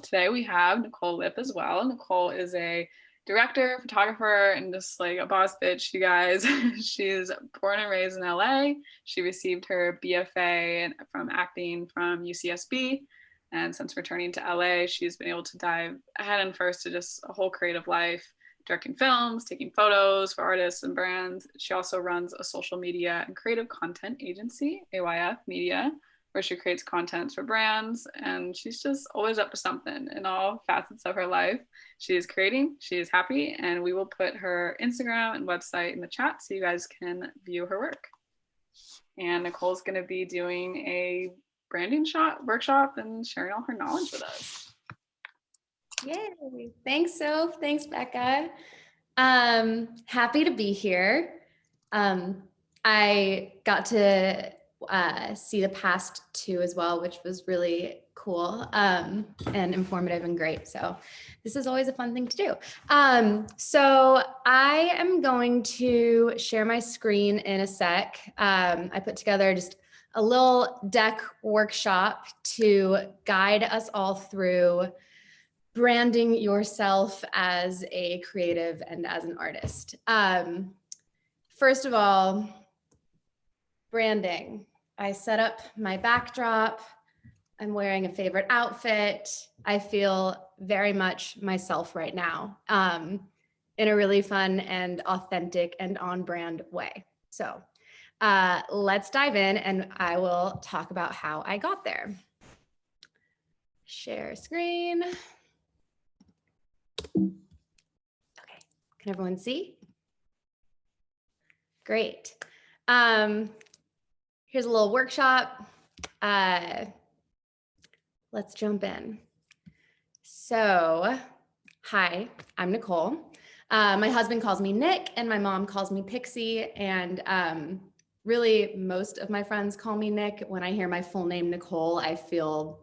Today we have Nicole Lipp as well. Nicole is a director, photographer, and just like a boss bitch, you guys. She's born and raised in LA. She received her BFA from acting from UCSB. And since returning to LA, she's been able to dive head and first to just a whole creative life, directing films, taking photos for artists and brands. She also runs a social media and creative content agency, AYF Media, where she creates content for brands, and she's just always up to something in all facets of her life. She is creating, she is happy, and we will put her Instagram and website in the chat so you guys can view her work. And Nicole's going to be doing a branding workshop and sharing all her knowledge with us. Yay. Thanks, Soph. Thanks, Becca. Happy to be here. I got to see the past two as well, which was really cool and informative and great. So this is always a fun thing to do. So I am going to share my screen in a sec. I put together just a little deck workshop to guide us all through branding yourself as a creative and as an artist. First of all, branding. I set up my backdrop. I'm wearing a favorite outfit. I feel very much myself right now in a really fun and authentic and on brand way. So let's dive in and I will talk about how I got there. Share screen. Okay, can everyone see? Great. Here's a little workshop. Let's jump in. So, hi, I'm Nicole. My husband calls me Nick and my mom calls me Pixie. And really most of my friends call me Nick. When I hear my full name, Nicole, I feel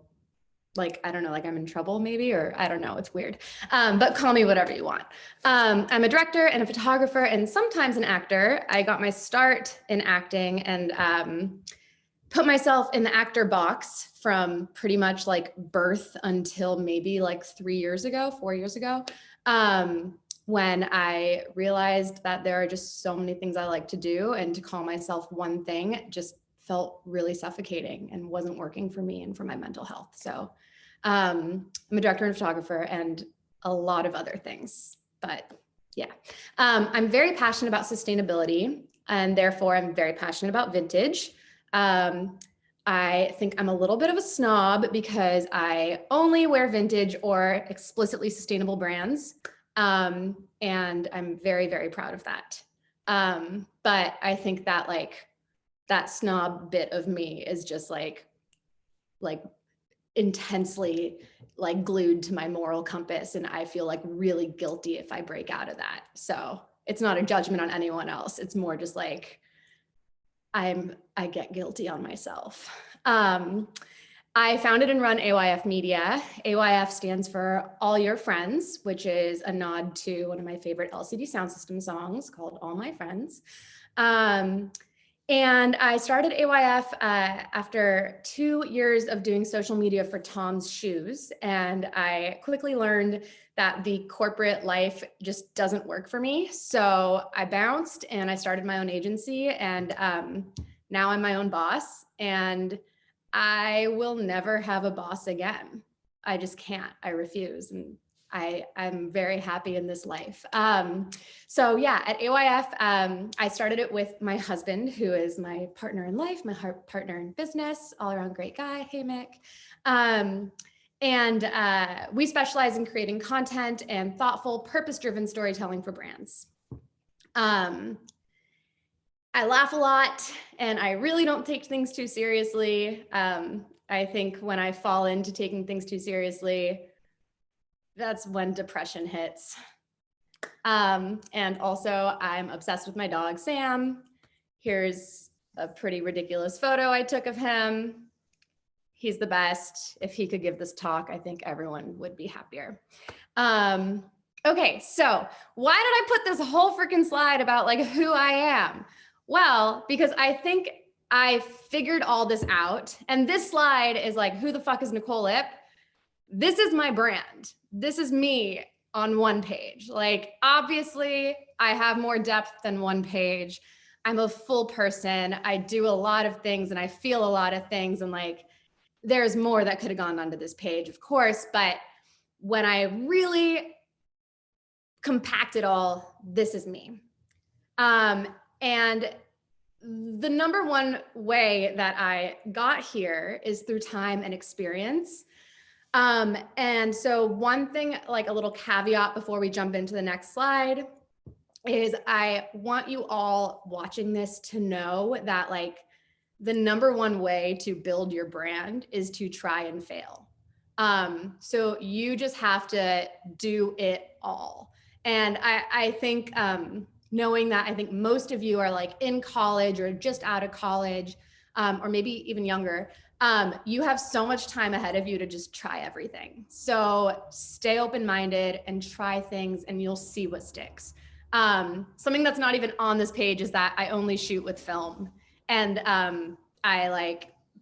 like, I don't know, like I'm in trouble maybe, or I don't know, it's weird. But call me whatever you want. I'm a director and a photographer and sometimes an actor. I got my start in acting and put myself in the actor box from pretty much like birth until maybe like 4 years ago, when I realized that there are just so many things I like to do, and to call myself one thing just felt really suffocating and wasn't working for me and for my mental health. So I'm a director and photographer and a lot of other things, but yeah. I'm very passionate about sustainability and therefore I'm very passionate about vintage. I think I'm a little bit of a snob because I only wear vintage or explicitly sustainable brands. And I'm very, very proud of that. But I think that like that snob bit of me is just like intensely like glued to my moral compass. And I feel like really guilty if I break out of that. So it's not a judgment on anyone else. It's more just like, I get guilty on myself. I founded and run AYF Media. AYF stands for All Your Friends, which is a nod to one of my favorite LCD Sound System songs called All My Friends. And I started AYF after 2 years of doing social media for Tom's Shoes. And I quickly learned that the corporate life just doesn't work for me. So I bounced and I started my own agency, and now I'm my own boss, and I will never have a boss again. I just can't, I refuse. And I'm very happy in this life. So yeah, at AYF, I started it with my husband, who is my partner in life, my partner in business, all around great guy. Hey, Mick. And we specialize in creating content and thoughtful, purpose-driven storytelling for brands. I laugh a lot and I really don't take things too seriously. I think when I fall into taking things too seriously, that's when depression hits. And also I'm obsessed with my dog, Sam. Here's a pretty ridiculous photo I took of him. He's the best. If he could give this talk, I think everyone would be happier. Okay, so why did I put this whole freaking slide about like who I am? Well, because I think I figured all this out. And this slide is like, who the fuck is Nicole Lipp? this is my brand. This is me on one page. Like, obviously I have more depth than one page. I'm a full person. I do a lot of things and I feel a lot of things. And like, there's more that could have gone onto this page, of course. But when I really compact it all, this is me. And the number one way that I got here is through time and experience. And so one thing, like a little caveat before we jump into the next slide, is I want you all watching this to know that like the number one way to build your brand is to try and fail. So you just have to do it all. And I think, knowing that, I think most of you are like in college or just out of college, or maybe even younger, you have so much time ahead of you to just try everything. So stay open-minded and try things and you'll see what sticks. Something that's not even on this page is that I only shoot with film. And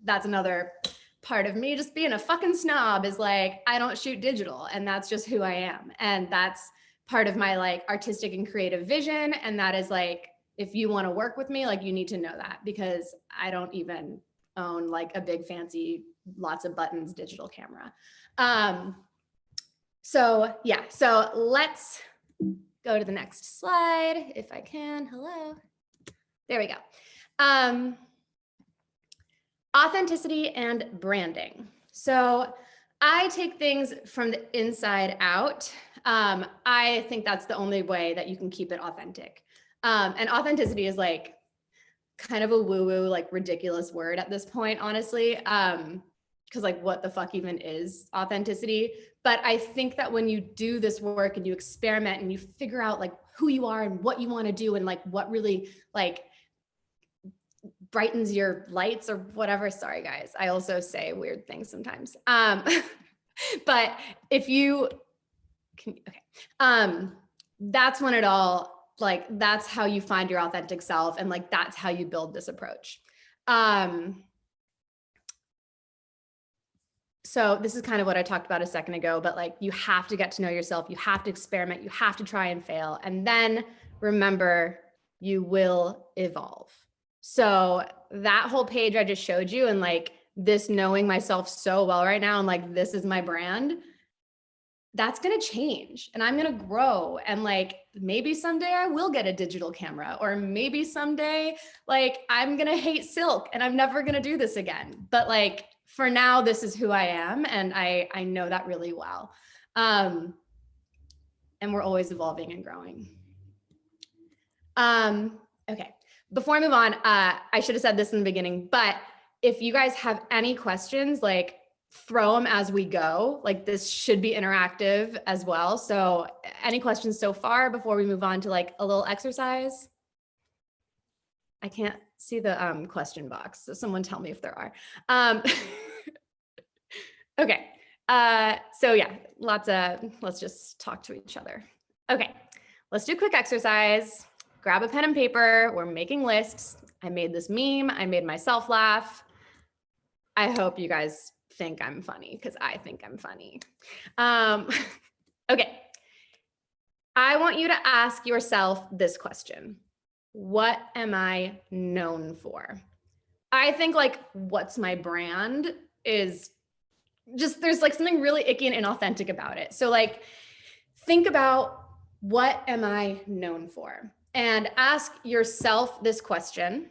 that's another part of me just being a fucking snob, is like, I don't shoot digital, and that's just who I am. And that's part of my like artistic and creative vision. And that is like, if you want to work with me, like you need to know that, because I don't even own like a big fancy, lots of buttons digital camera. So yeah, so let's go to the next slide if I can. Hello. There we go. Authenticity and branding. So I take things from the inside out. I think that's the only way that you can keep it authentic. And authenticity is like kind of a woo-woo, like ridiculous word at this point, honestly. Because like, what the fuck even is authenticity? But I think that when you do this work and you experiment and you figure out like who you are and what you want to do and like what really like brightens your lights or whatever. Sorry guys, I also say weird things sometimes. But if you can, okay. That's when it all, like, that's how you find your authentic self. And like, that's how you build this approach. So this is kind of what I talked about a second ago, but like, you have to get to know yourself. You have to experiment. You have to try and fail. And then remember, you will evolve. So that whole page I just showed you, and like this knowing myself so well right now, and like, this is my brand, that's going to change and I'm going to grow. And like, maybe someday I will get a digital camera, or maybe someday, like, I'm going to hate silk and I'm never going to do this again. But like, for now, this is who I am. And I know that really well. And we're always evolving and growing. Okay. Before I move on, I should have said this in the beginning, but if you guys have any questions, like, throw them as we go. Like, this should be interactive as well. So any questions so far before we move on to like a little exercise? I can't see the question box, so someone tell me if there are. Okay, so yeah, let's just talk to each other. Okay, let's do a quick exercise. Grab a pen and paper. We're making lists. I made this meme. I made myself laugh. I hope you guys think I'm funny, because I think I'm funny. Okay. I want you to ask yourself this question. What am I known for? I think like, what's my brand is just, there's like something really icky and inauthentic about it. So like, think about, what am I known for? And ask yourself this question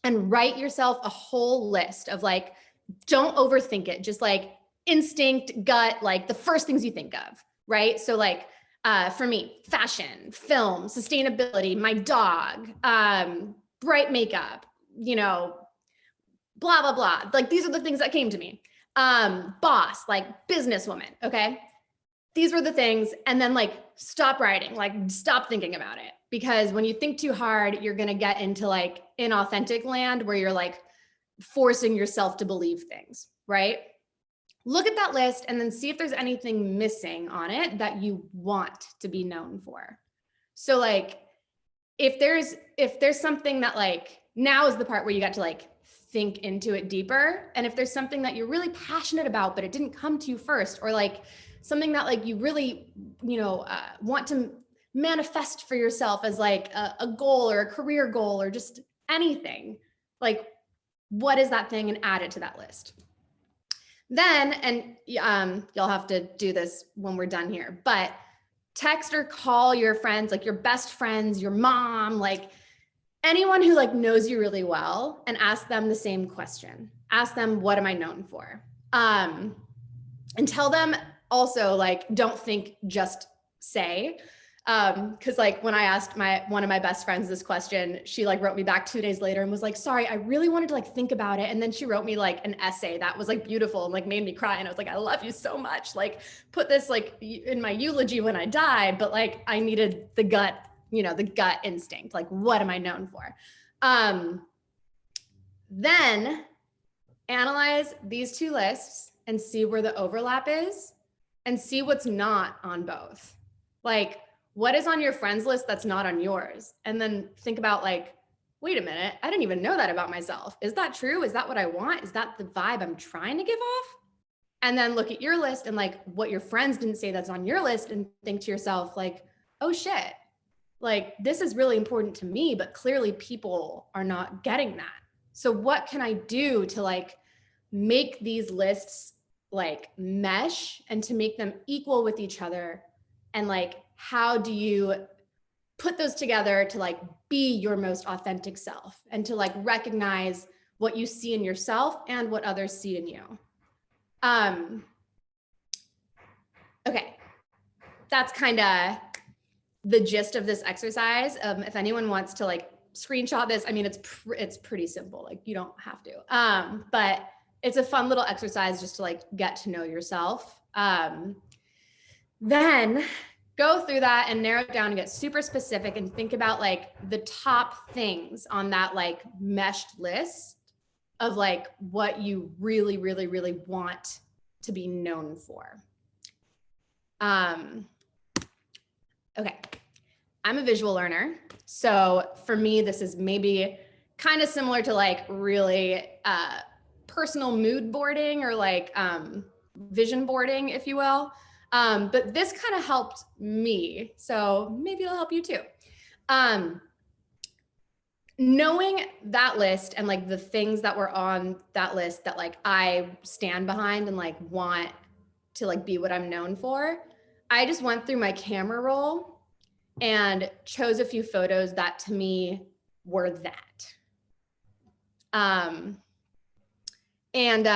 and write yourself a whole list of like, don't overthink it. Just like instinct, gut, like the first things you think of, right? So like, for me, fashion, film, sustainability, my dog, bright makeup, you know, blah, blah, blah. Like, these are the things that came to me. Boss, like businesswoman. Okay. These were the things. And then like, stop writing, like stop thinking about it. Because when you think too hard, you're going to get into like inauthentic land where you're like forcing yourself to believe things, right? Look at that list and then see if there's anything missing on it that you want to be known for. So like, if there's something that like, now is the part where you got to like think into it deeper. And if there's something that you're really passionate about, but it didn't come to you first, or like something that like you really, want to manifest for yourself as like a goal or a career goal or just anything, like what is that thing, and add it to that list. Then, and you'll have to do this when we're done here, but text or call your friends, like your best friends, your mom, like anyone who like knows you really well, and ask them the same question. Ask them, what am I known for? And tell them also, like, don't think, just say. Cause like when I asked one of my best friends this question, she like wrote me back 2 days later and was like, sorry, I really wanted to like think about it. And then she wrote me like an essay that was like beautiful and like made me cry. And I was like, I love you so much. Like put this like in my eulogy when I die, but like I needed the gut, the gut instinct. Like, what am I known for? Then analyze these two lists and see where the overlap is and see what's not on both. Like, what is on your friends list that's not on yours? And then think about like, wait a minute, I didn't even know that about myself. Is that true? Is that what I want? Is that the vibe I'm trying to give off? And then look at your list and like what your friends didn't say that's on your list, and think to yourself like, oh shit, like this is really important to me, but clearly people are not getting that. So what can I do to like make these lists like mesh and to make them equal with each other? And like, how do you put those together to like be your most authentic self and to like recognize what you see in yourself and what others see in you? Okay, that's kind of the gist of this exercise. If anyone wants to like screenshot this, I mean, it's pretty simple. Like you don't have to, but it's a fun little exercise just to like get to know yourself. Then go through that and narrow it down and get super specific and think about like the top things on that like meshed list of like what you really, really, really want to be known for. Okay, I'm a visual learner. So for me, this is maybe kind of similar to like really personal mood boarding or like vision boarding, if you will. But this kind of helped me. So maybe it'll help you too. Knowing that list and like the things that were on that list that like I stand behind and like want to like be what I'm known for, I just went through my camera roll and chose a few photos that to me were that. And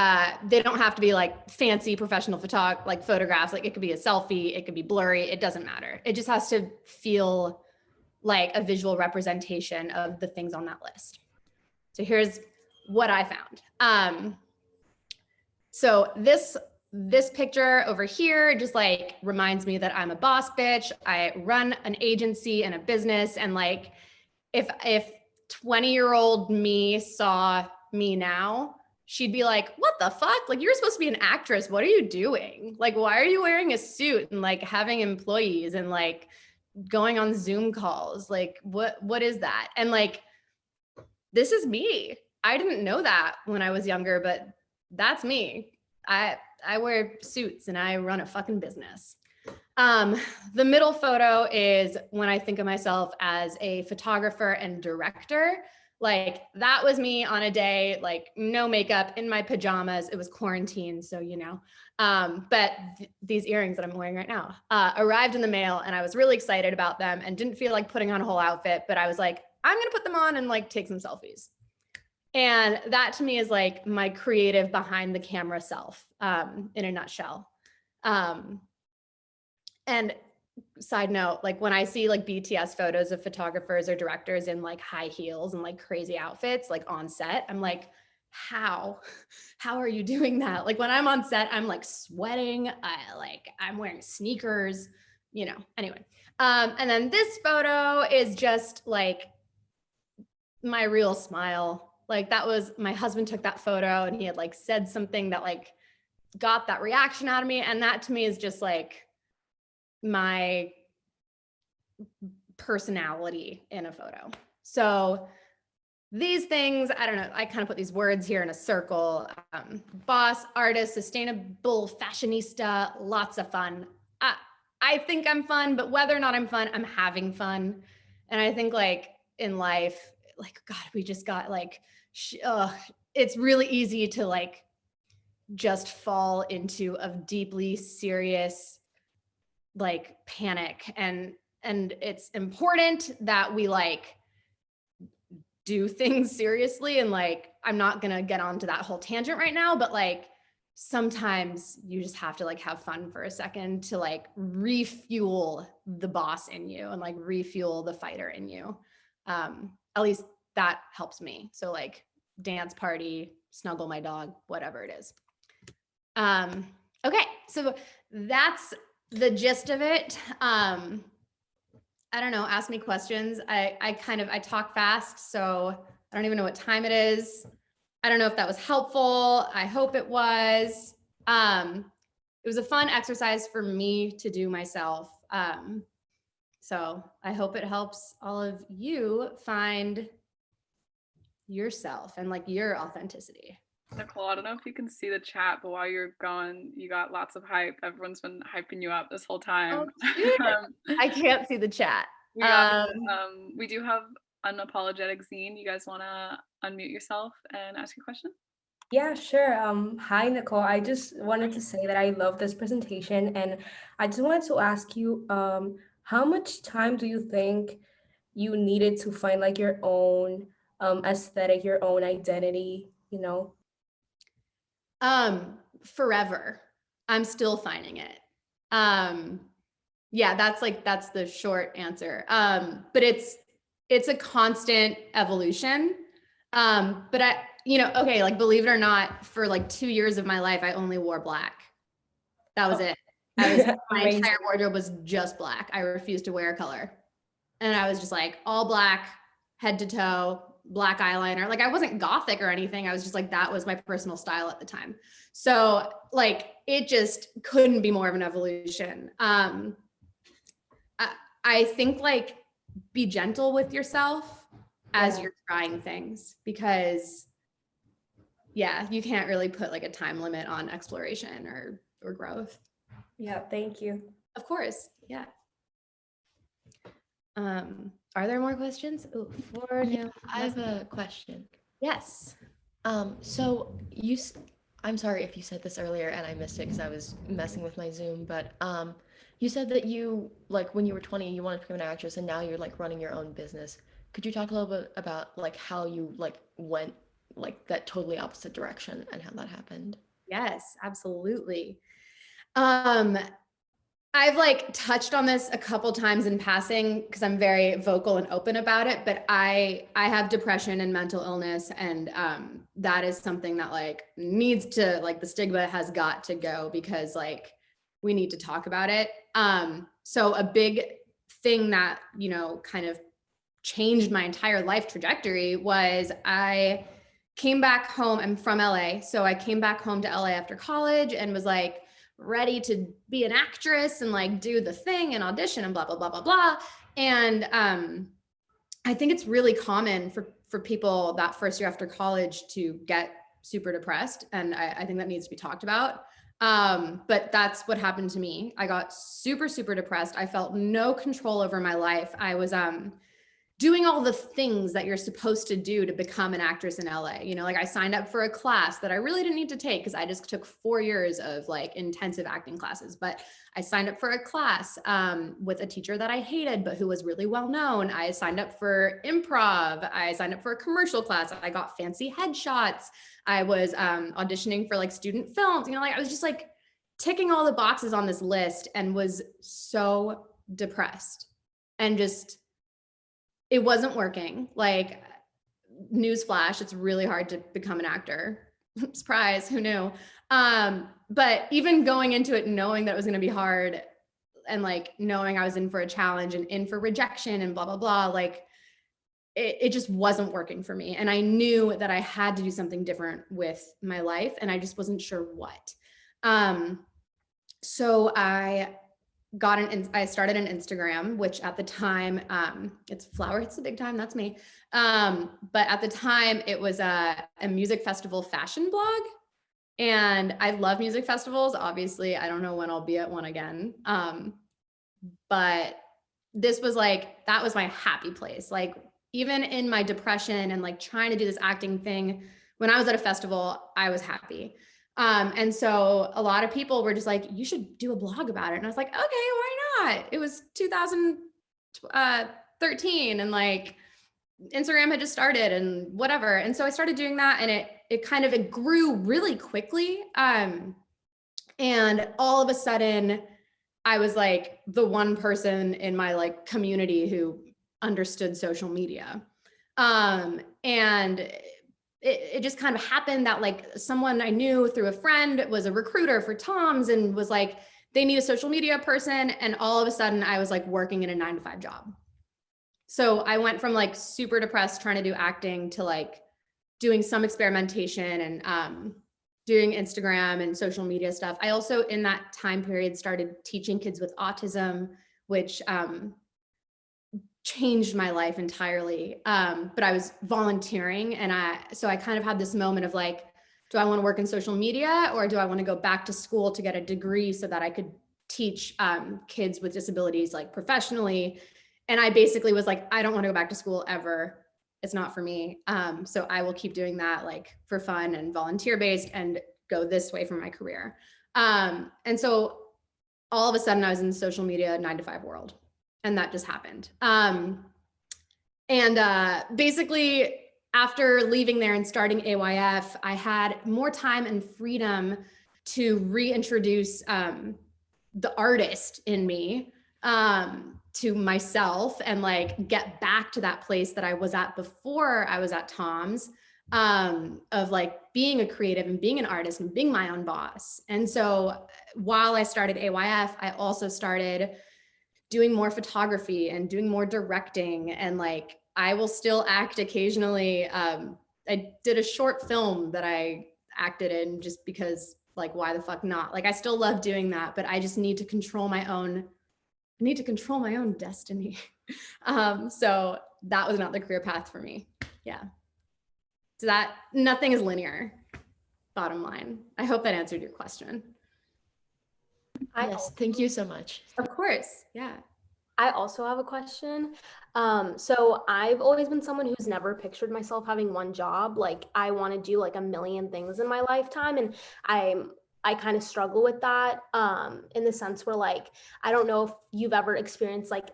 they don't have to be like fancy professional like photographs. Like it could be a selfie, it could be blurry, it doesn't matter. It just has to feel like a visual representation of the things on that list. So here's what I found. So this picture over here just like reminds me that I'm a boss bitch. I run an agency and a business, and like if 20-year-old me saw me now, she'd be like, what the fuck? Like, you're supposed to be an actress. What are you doing? Like, why are you wearing a suit and like having employees and like going on Zoom calls? Like, what is that? And like, this is me. I didn't know that when I was younger, but that's me. I wear suits and I run a fucking business. The middle photo is when I think of myself as a photographer and director. Like that was me on a day, like no makeup, in my pajamas. It was quarantine, so but these earrings that I'm wearing right now arrived in the mail, and I was really excited about them and didn't feel like putting on a whole outfit, but I was like, I'm gonna put them on and like take some selfies. And that to me is like my creative behind the camera self, in a nutshell. And side note, like when I see like BTS photos of photographers or directors in like high heels and like crazy outfits, like on set, I'm like, how are you doing that? Like when I'm on set, I'm like sweating, I'm wearing sneakers, anyway. And then this photo is just like my real smile. Like that was, my husband took that photo and he had like said something that like got that reaction out of me. And that to me is just like my personality in a photo. So these things, I don't know, I kind of put these words here in a circle. Boss, artist, sustainable, fashionista, lots of fun. I think I'm fun, but whether or not I'm fun, I'm having fun. And I think like in life, like, God, we just got like, it's really easy to like just fall into a deeply serious like panic. And it's important that we like do things seriously. And like, I'm not going to get onto that whole tangent right now, but like, sometimes you just have to like have fun for a second to like refuel the boss in you and like refuel the fighter in you. At least that helps me. So like dance party, snuggle my dog, whatever it is. Okay. So that's the gist of it. I don't know, ask me questions. I talk fast, so I don't even know what time it is. I don't know if that was helpful. I hope it was. It was a fun exercise for me to do myself. So I hope it helps all of you find yourself and like your authenticity. Nicole, I don't know if you can see the chat, but while you're gone, you got lots of hype. Everyone's been hyping you up this whole time. I can't see the chat. We do have Unapologetic Zine. You guys want to unmute yourself and ask your question? Yeah, sure. Hi, Nicole. I just wanted to say that I love this presentation, and I just wanted to ask you, how much time do you think you needed to find like your own aesthetic, your own identity, you know? Forever. I'm still finding it. Yeah, that's the short answer. But it's a constant evolution. But okay, like believe it or not, for like 2 years of my life, I only wore black. That was it. My entire wardrobe was just black. I refused to wear color. And I was just like all black, head to toe, black eyeliner. Like I wasn't gothic or anything. I was just like, that was my personal style at the time. So like, it just couldn't be more of an evolution. I think like be gentle with yourself as you're trying things, because you can't really put like a time limit on exploration or growth. Yeah, thank you. Of course. Yeah. Are there more questions? Ooh, I have a question. Yes. So I'm sorry if you said this earlier and I missed it because I was messing with my Zoom, but you said that you, like when you were 20, you wanted to become an actress and now you're like running your own business. Could you talk a little bit about like how you like went like that totally opposite direction and how that happened? Yes, absolutely. I've like touched on this a couple times in passing because I'm very vocal and open about it, but I have depression and mental illness, and that is something that like needs to, like, the stigma has got to go, because like we need to talk about it. So a big thing that, kind of changed my entire life trajectory was I came back home. I'm from LA. So I came back home to LA after college and was like ready to be an actress and like do the thing and audition and blah, blah, blah, blah, blah. And I think it's really common for people that first year after college to get super depressed. And I think that needs to be talked about. But that's what happened to me. I got super, super depressed. I felt no control over my life. I was doing all the things that you're supposed to do to become an actress in LA. Like I signed up for a class that I really didn't need to take because I just took 4 years of like intensive acting classes. But I signed up for a class with a teacher that I hated, but who was really well known. I signed up for improv. I signed up for a commercial class. I got fancy headshots. I was auditioning for like student films. Like I was just like ticking all the boxes on this list and was so depressed and just, it wasn't working. Like, newsflash, it's really hard to become an actor. Surprise, who knew? But even going into it, knowing that it was going to be hard and like knowing I was in for a challenge and in for rejection and blah, blah, blah, like it just wasn't working for me. And I knew that I had to do something different with my life, and I just wasn't sure what. So I I started an Instagram, which at the time, it's Flower Hits the Big Time, that's me. But at the time it was a music festival fashion blog. And I love music festivals. Obviously, I don't know when I'll be at one again. But this was like, that was my happy place. Like even in my depression and like trying to do this acting thing, when I was at a festival, I was happy. And so a lot of people were just like, you should do a blog about it. And I was like, okay, why not? It was 2013 and like Instagram had just started and whatever. And so I started doing that and it grew really quickly. And all of a sudden I was like the one person in my like community who understood social media. And it just kind of happened that like someone I knew through a friend was a recruiter for Tom's and was like, they need a social media person. And all of a sudden I was like working in a 9-to-5 job. So I went from like super depressed trying to do acting to like doing some experimentation and doing Instagram and social media stuff. I also in that time period started teaching kids with autism, which changed my life entirely. But I was volunteering and so I kind of had this moment of like, do I want to work in social media or do I want to go back to school to get a degree so that I could teach kids with disabilities like professionally? And I basically was like, I don't want to go back to school ever. It's not for me. So I will keep doing that like for fun and volunteer based and go this way for my career. And so all of a sudden I was in the social media 9-to-5 world and that just happened. Basically after leaving there and starting AYF, I had more time and freedom to reintroduce the artist in me to myself and like get back to that place that I was at before I was at Tom's, of like being a creative and being an artist and being my own boss. And so while I started AYF, I also started doing more photography and doing more directing. And like, I will still act occasionally. I did a short film that I acted in just because like, why the fuck not? Like, I still love doing that, but I just need to control my own destiny. So that was not the career path for me. Yeah. So nothing is linear, bottom line. I hope that answered your question. Yes, thank you so much. Of course, yeah. I also have a question. So I've always been someone who's never pictured myself having one job. Like I want to do like a million things in my lifetime. And I kind of struggle with that in the sense where like, I don't know if you've ever experienced like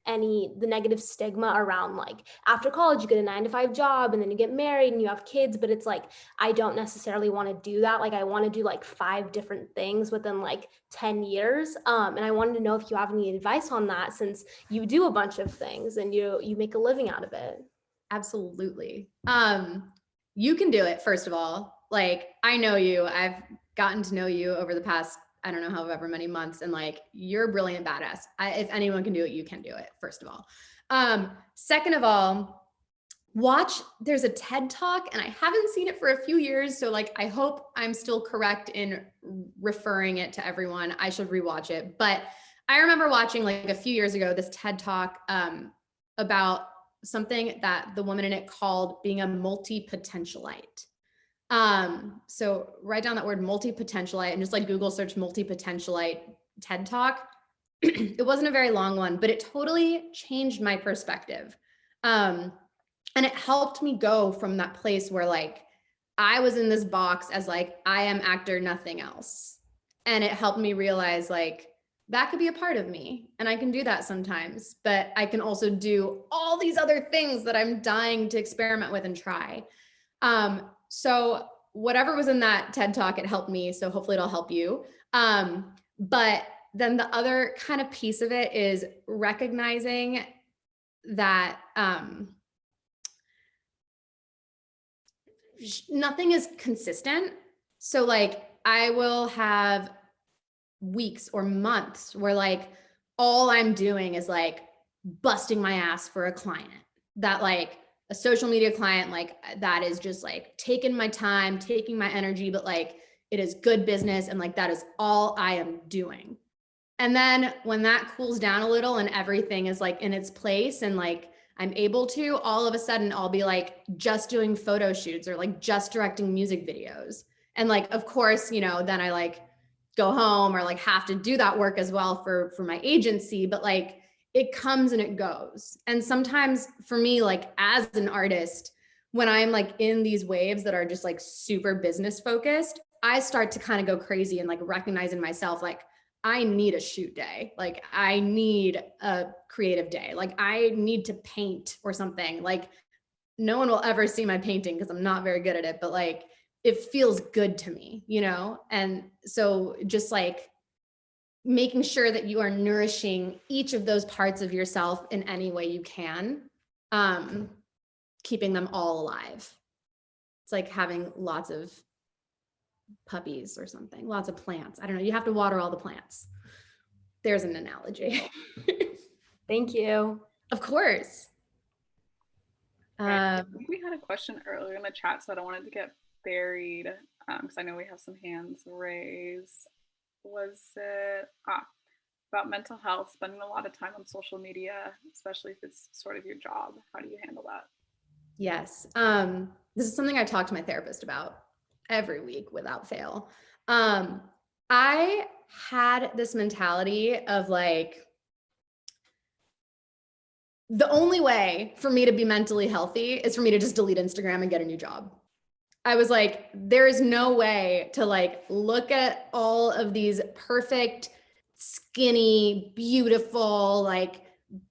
the negative stigma around like after college you get a 9-to-5 job and then you get married and you have kids, but it's like I don't necessarily want to do that. Like I want to do like 5 different things within like 10 years. And I wanted to know if you have any advice on that since you do a bunch of things and you make a living out of it. Absolutely. You can do it, first of all. Like I know you, I've gotten to know you over the past I don't know, however many months. And like, you're a brilliant badass. If anyone can do it, you can do it, first of all. Second of all, there's a TED Talk and I haven't seen it for a few years. So like, I hope I'm still correct in referring it to everyone. I should rewatch it. But I remember watching like a few years ago, this TED Talk about something that the woman in it called being a multi-potentialite. So write down that word multi-potentialite and just like Google search multi-potentialite TED Talk. It wasn't a very long one, but it totally changed my perspective. And it helped me go from that place where like, I was in this box as like, I am actor, nothing else. And it helped me realize like, that could be a part of me and I can do that sometimes, but I can also do all these other things that I'm dying to experiment with and try. So whatever was in that TED Talk, it helped me. So hopefully it'll help you. But then the other kind of piece of it is recognizing that nothing is consistent. So like I will have weeks or months where like all I'm doing is like busting my ass for a client that like a social media client, like that is just like taking my time, taking my energy, but like it is good business. And like, that is all I am doing. And then when that cools down a little and everything is like in its place and like I'm able to, all of a sudden I'll be like just doing photo shoots or like just directing music videos. And like, of course, you know, then I like go home or like have to do that work as well for my agency, but like it comes and it goes. And sometimes for me, like as an artist, when I'm like in these waves that are just like super business focused, I start to kind of go crazy and like recognize in myself, like, I need a shoot day. Like I need a creative day. Like I need to paint or something. Like no one will ever see my painting because I'm not very good at it, but like it feels good to me, you know? And so just like making sure that you are nourishing each of those parts of yourself in any way you can, keeping them all alive. It's like having lots of puppies or something, lots of plants. I don't know. You have to water all the plants. There's an analogy. Thank you. Of course. I think we had a question earlier in the chat, so I don't want it to get buried because I know we have some hands raised. Was it about mental health, spending a lot of time on social media, especially if it's sort of your job? How do you handle that? Yes. This is something I talk to my therapist about every week without fail. I had this mentality of like, the only way for me to be mentally healthy is for me to just delete Instagram and get a new job. I was like, there is no way to like look at all of these perfect, skinny, beautiful, like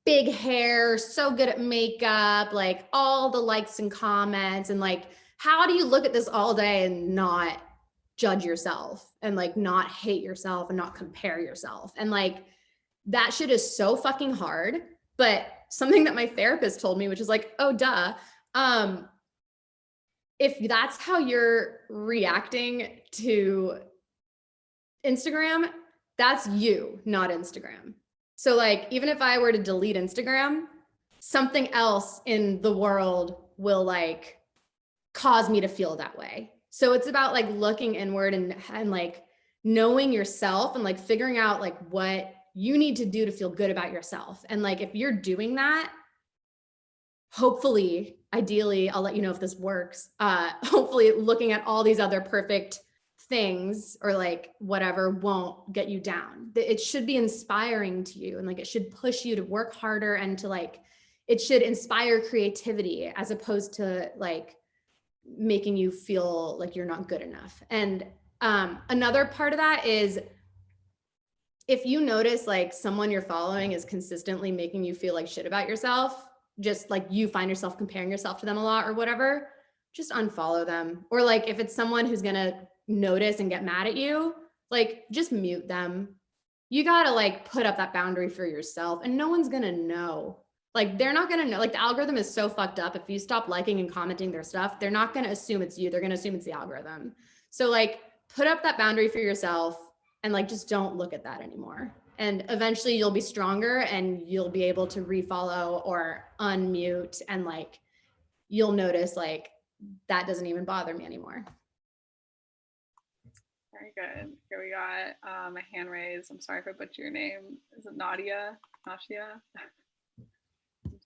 big hair, so good at makeup, like all the likes and comments. And like, how do you look at this all day and not judge yourself and like not hate yourself and not compare yourself? And like, that shit is so fucking hard. But something that my therapist told me, which is like, oh, duh. If that's how you're reacting to Instagram, that's you, not Instagram. So like, even if I were to delete Instagram, something else in the world will like cause me to feel that way. So it's about like looking inward and like knowing yourself and like figuring out like what you need to do to feel good about yourself. And like, if you're doing that, hopefully, ideally, I'll let you know if this works. Hopefully looking at all these other perfect things or like whatever won't get you down. It should be inspiring to you and like it should push you to work harder and to like, it should inspire creativity as opposed to like making you feel like you're not good enough. And another part of that is if you notice like someone you're following is consistently making you feel like shit about yourself, just like you find yourself comparing yourself to them a lot or whatever, just unfollow them. Or like if it's someone who's gonna notice and get mad at you, like just mute them. You gotta like put up that boundary for yourself and no one's gonna know. Like they're not gonna know, like the algorithm is so fucked up. If you stop liking and commenting their stuff, they're not gonna assume it's you. They're gonna assume it's the algorithm. So like put up that boundary for yourself and like just don't look at that anymore. And eventually you'll be stronger and you'll be able to refollow or unmute and like you'll notice like that doesn't even bother me anymore. Very good. Here we got a hand raised. I'm sorry if I butchered your name. Is it Nia Nashia?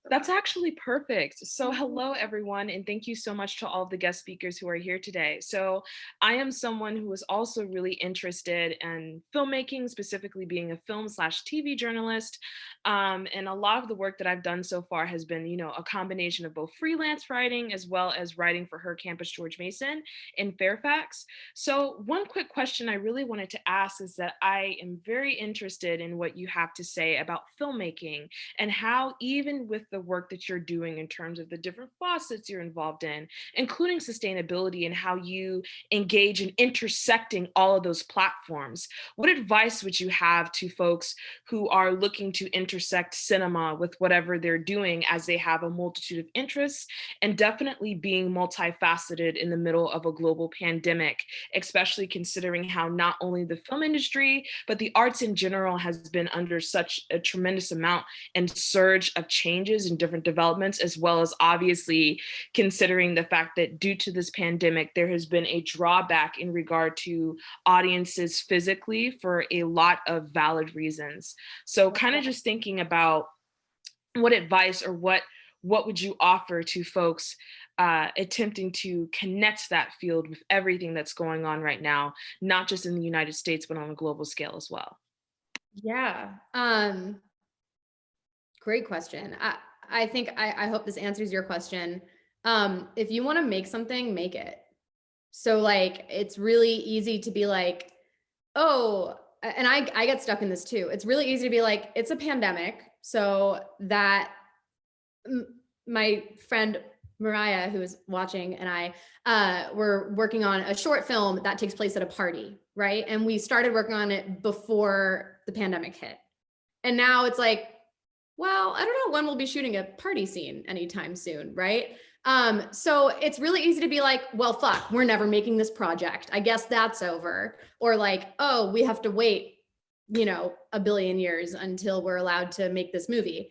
That's actually perfect. So hello, everyone, and thank you so much to all of the guest speakers who are here today. So I am someone who is also really interested in filmmaking, specifically being a film/TV journalist. And a lot of the work that I've done so far has been, you know, a combination of both freelance writing as well as writing for Her Campus George Mason in Fairfax. So one quick question I really wanted to ask is that I am very interested in what you have to say about filmmaking and how even with the work that you're doing in terms of the different facets you're involved in, including sustainability and how you engage in intersecting all of those platforms. What advice would you have to folks who are looking to intersect cinema with whatever they're doing as they have a multitude of interests and definitely being multifaceted in the middle of a global pandemic, especially considering how not only the film industry, but the arts in general has been under such a tremendous amount and surge of changes changes and different developments, as well as obviously considering the fact that due to this pandemic, there has been a drawback in regard to audiences physically for a lot of valid reasons. So kind of just thinking about what advice or what would you offer to folks attempting to connect that field with everything that's going on right now, not just in the United States, but on a global scale as well? Yeah. Great question. I think I hope this answers your question. If you want to make something, make it. So like, it's really easy to be like, oh, and I get stuck in this too. It's really easy to be like, it's a pandemic. So that my friend Mariah, who is watching, and I were working on a short film that takes place at a party, right? And we started working on it before the pandemic hit. And now it's like, well, I don't know when we'll be shooting a party scene anytime soon, right? So it's really easy to be like, well, fuck, we're never making this project. I guess that's over. Or like, oh, we have to wait, a billion years until we're allowed to make this movie.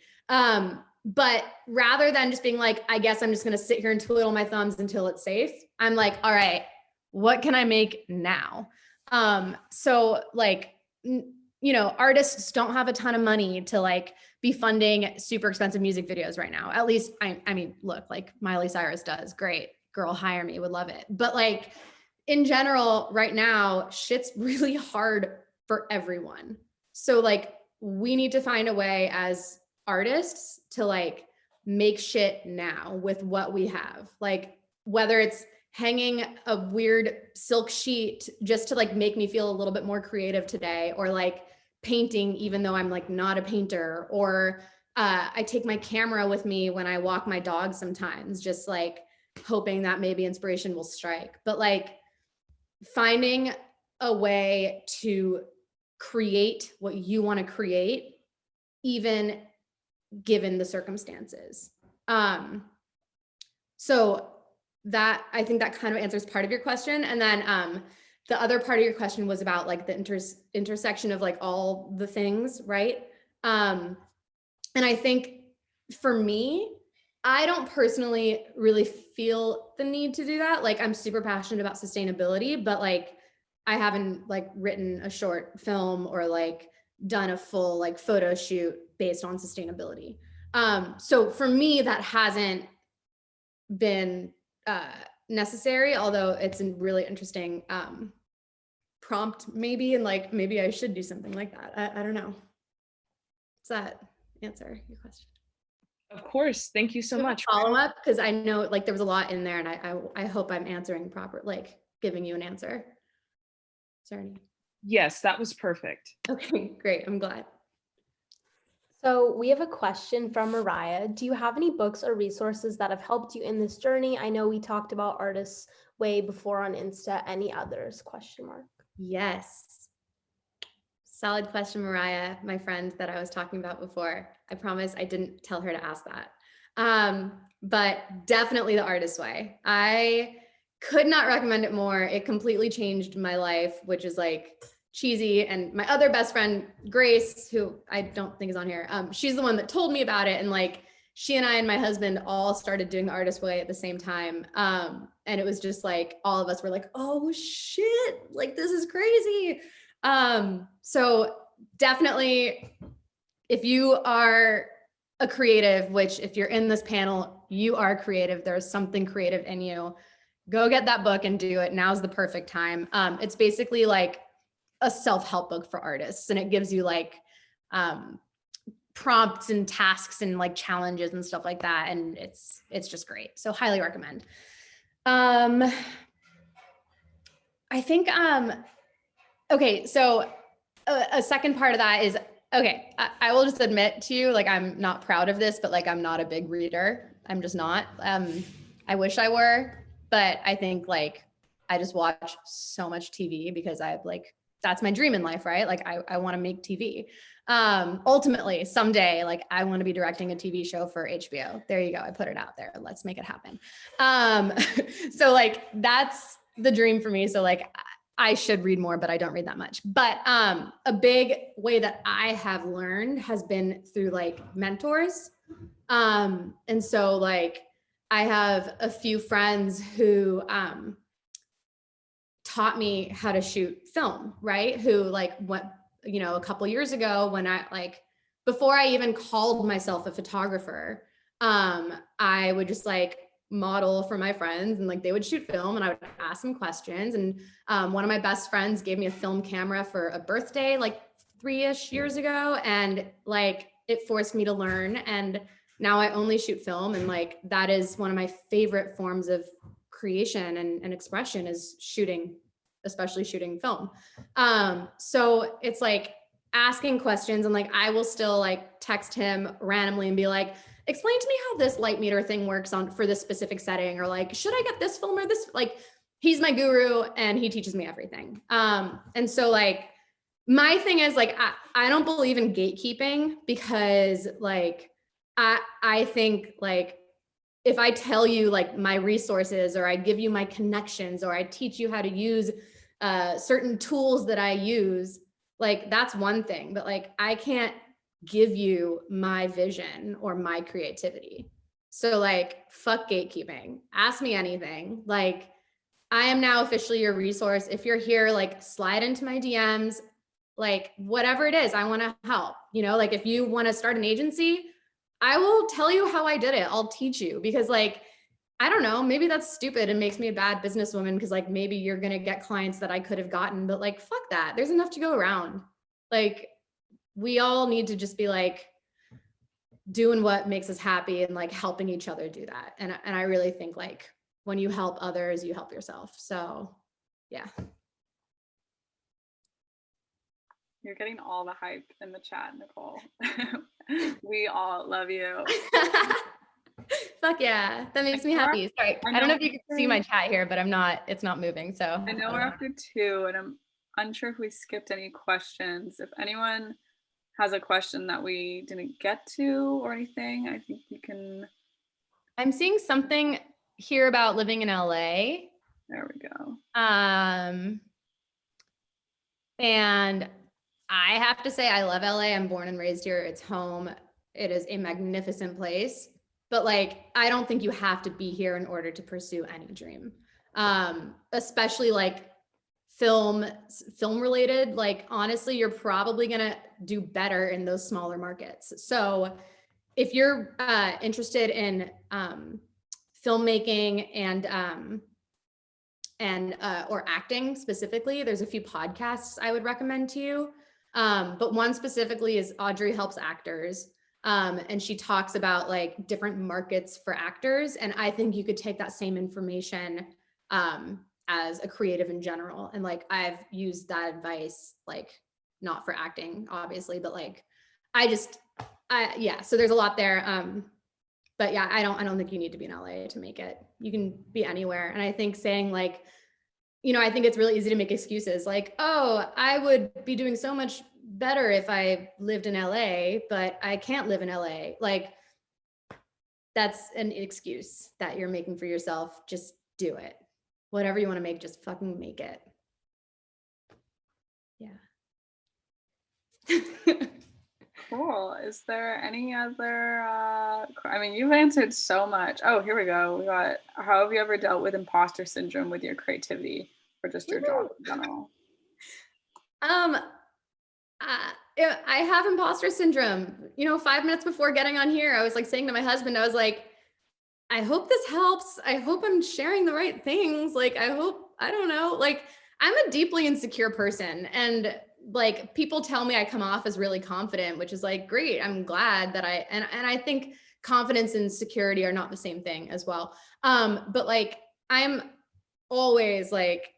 But rather than just being like, I guess I'm just going to sit here and twiddle my thumbs until it's safe, I'm like, all right, what can I make now? So like, artists don't have a ton of money to like be funding super expensive music videos right now. At least, I mean, look, like Miley Cyrus does, great, girl, hire me, would love it. But like in general, right now, shit's really hard for everyone. So like, we need to find a way as artists to like make shit now with what we have. Like whether it's hanging a weird silk sheet just to like make me feel a little bit more creative today, or like painting even though I'm like not a painter, or I take my camera with me when I walk my dog sometimes, just like hoping that maybe inspiration will strike. But like finding a way to create what you want to create, even given the circumstances. So that, I think that kind of answers part of your question. And then the other part of your question was about like the intersection of like all the things, right? And I think for me, I don't personally really feel the need to do that. Like I'm super passionate about sustainability, but like I haven't like written a short film or like done a full like photo shoot based on sustainability. So for me, that hasn't been necessary, although it's a really interesting prompt maybe, and like maybe I should do something like that. I don't know. Does that answer your question? Of course. Thank you so much. Follow up, because I know like there was a lot in there, and I hope I'm answering proper, like giving you an answer. Is there any? Yes, that was perfect. Okay, great. I'm glad. So we have a question from Mariah. Do you have any books or resources that have helped you in this journey? I know we talked about Artists Way before on Insta. Any others? Question mark. Yes. Solid question, Mariah, my friend that I was talking about before. I promise I didn't tell her to ask that. But definitely The Artist Way. I could not recommend it more. It completely changed my life, which is like cheesy. And my other best friend, Grace, who I don't think is on here, she's the one that told me about it. And like, she and I and my husband all started doing The Artist Way at the same time. And it was just like, all of us were like, oh shit, like this is crazy. So definitely, if you are a creative, which if you're in this panel, you are creative, there's something creative in you, go get that book and do it. Now's the perfect time. It's basically like a self-help book for artists, and it gives you like prompts and tasks and like challenges and stuff like that, and it's just great. So highly recommend. I think okay, so a second part of that is, okay, I will just admit to you, like I'm not proud of this, but like I'm not a big reader. I'm just not. I wish I were, but I think like I just watch so much TV because I have like, that's my dream in life, right? Like I want to make TV. Ultimately, someday, like I want to be directing a TV show for HBO. There you go. I put it out there. Let's make it happen. So like, that's the dream for me. So like, I should read more, but I don't read that much. But a big way that I have learned has been through like mentors. And so like, I have a few friends who taught me how to shoot film, right? Who like what, you know, a couple years ago when I like, before I even called myself a photographer, I would just like model for my friends and like they would shoot film and I would ask them questions. And one of my best friends gave me a film camera for a birthday like 3-ish years ago. And like it forced me to learn. And now I only shoot film. And like that is one of my favorite forms of creation and expression is shooting, especially shooting film. So it's like asking questions and like I will still like text him randomly and be like, explain to me how this light meter thing works on for this specific setting, or like, should I get this film or this? Like, he's my guru and he teaches me everything. And so like my thing is like I don't believe in gatekeeping because like I think like if I tell you like my resources or I give you my connections or I teach you how to use certain tools that I use, like that's one thing, but like I can't give you my vision or my creativity. So like fuck gatekeeping, ask me anything. Like I am now officially your resource. If you're here, like slide into my DMs, like whatever it is, I want to help, you know, like if you want to start an agency, I will tell you how I did it. I'll teach you because like, I don't know, maybe that's stupid and makes me a bad businesswoman because like maybe you're going to get clients that I could have gotten, but like, fuck that. There's enough to go around. Like we all need to just be like doing what makes us happy and like helping each other do that. And I really think like when you help others, you help yourself. So yeah. You're getting all the hype in the chat, Nicole. We all love you. Fuck yeah, that makes me happy. Sorry, I don't know if you can see my chat here, but it's not moving. So I know we're after 2 and I'm unsure if we skipped any questions. If anyone has a question that we didn't get to or anything, I think we can. I'm seeing something here about living in LA. There we go. And I have to say, I love LA. I'm born and raised here. It's home. It is a magnificent place. But like, I don't think you have to be here in order to pursue any dream. Especially like film related. Like, honestly, you're probably gonna do better in those smaller markets. So if you're interested in filmmaking and or acting specifically, there's a few podcasts I would recommend to you. But one specifically is Audrey Helps Actors. And she talks about like different markets for actors. And I think you could take that same information as a creative in general. And like, I've used that advice, like not for acting, obviously, but like, yeah, so there's a lot there. But yeah, I don't think you need to be in LA to make it. You can be anywhere. And I think saying like, you know, I think it's really easy to make excuses like, oh, I would be doing so much better if I lived in LA, but I can't live in LA. Like, that's an excuse that you're making for yourself. Just do it. Whatever you want to make, just fucking make it. Yeah. Cool. Is there any other, I mean, you've answered so much. Oh, here we go. We got, how have you ever dealt with imposter syndrome with your creativity or just your job in general? I have imposter syndrome. You know, 5 minutes before getting on here, I was like saying to my husband, I was like, I hope this helps. I hope I'm sharing the right things. Like, I hope, I don't know, like I'm a deeply insecure person and like people tell me I come off as really confident, which is like, great. I'm glad that and I think confidence and security are not the same thing as well. But like, I'm always like,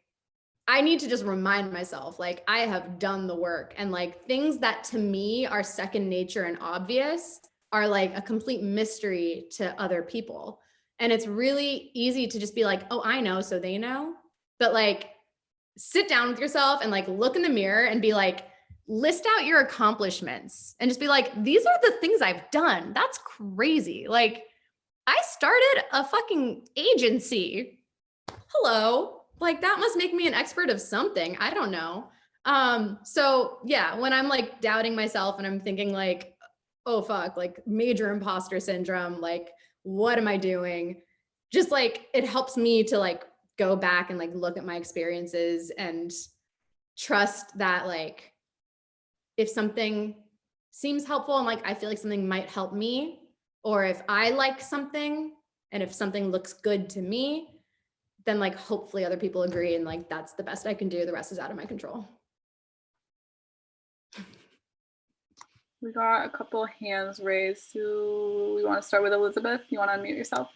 I need to just remind myself, like I have done the work and like things that to me are second nature and obvious are like a complete mystery to other people. And it's really easy to just be like, oh, I know, so they know. But like, sit down with yourself and like look in the mirror and be like, list out your accomplishments and just be like, these are the things I've done. That's crazy. Like, I started a fucking agency. Hello. Like, that must make me an expert of something. I don't know. So yeah, when I'm like doubting myself and I'm thinking like, oh fuck, like major imposter syndrome, like what am I doing? Just like it helps me to like go back and like look at my experiences and trust that like if something seems helpful and like I feel like something might help me, or if I like something and if something looks good to me, then like hopefully other people agree and like that's the best I can do. The rest is out of my control. We got a couple hands raised. Do we want to start with Elizabeth? You want to unmute yourself?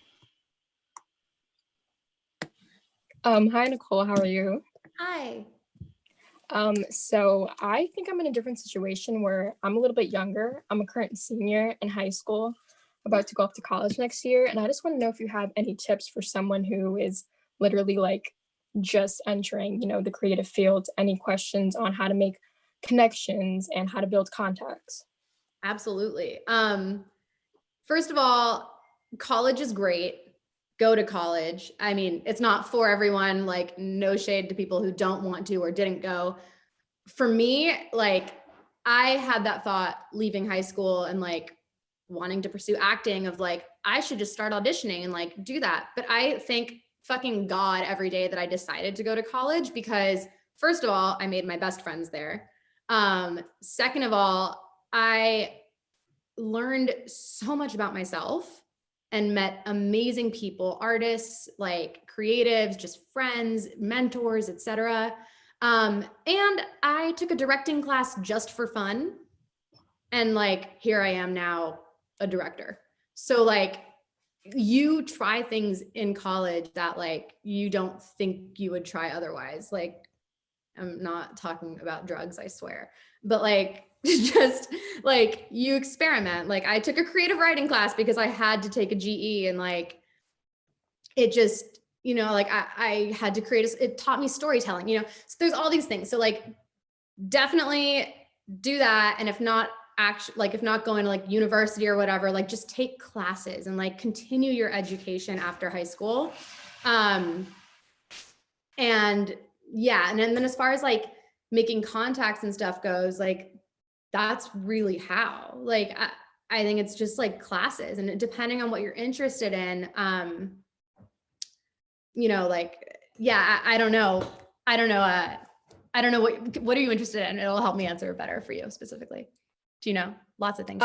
Hi, Nicole. How are you? Hi. So I think I'm in a different situation where I'm a little bit younger. I'm a current senior in high school, about to go off to college next year. And I just want to know if you have any tips for someone who is literally like just entering, the creative field, any questions on how to make connections and how to build contacts. Absolutely. First of all, college is great. Go to college. I mean, it's not for everyone, like no shade to people who don't want to or didn't go. For me, like I had that thought leaving high school and like wanting to pursue acting of like, I should just start auditioning and like do that. But I thank fucking God every day that I decided to go to college because first of all, I made my best friends there. Second of all, I learned so much about myself and met amazing people, artists, like creatives, just friends, mentors, etc. And I took a directing class just for fun. And like, here I am now, a director. So like, you try things in college that like, you don't think you would try otherwise. Like, I'm not talking about drugs, I swear. But like, just like you experiment. Like I took a creative writing class because I had to take a GE and like, it just, like I had to create, it taught me storytelling, so there's all these things. So like, definitely do that. And if not actually, like if not going to like university or whatever, like just take classes and like continue your education after high school. And yeah. And then as far as like making contacts and stuff goes, like, that's really how, like, I think it's just like classes and depending on what you're interested in, like, yeah, I don't know. I don't know what are you interested in? It'll help me answer better for you specifically. Do you know? Lots of things.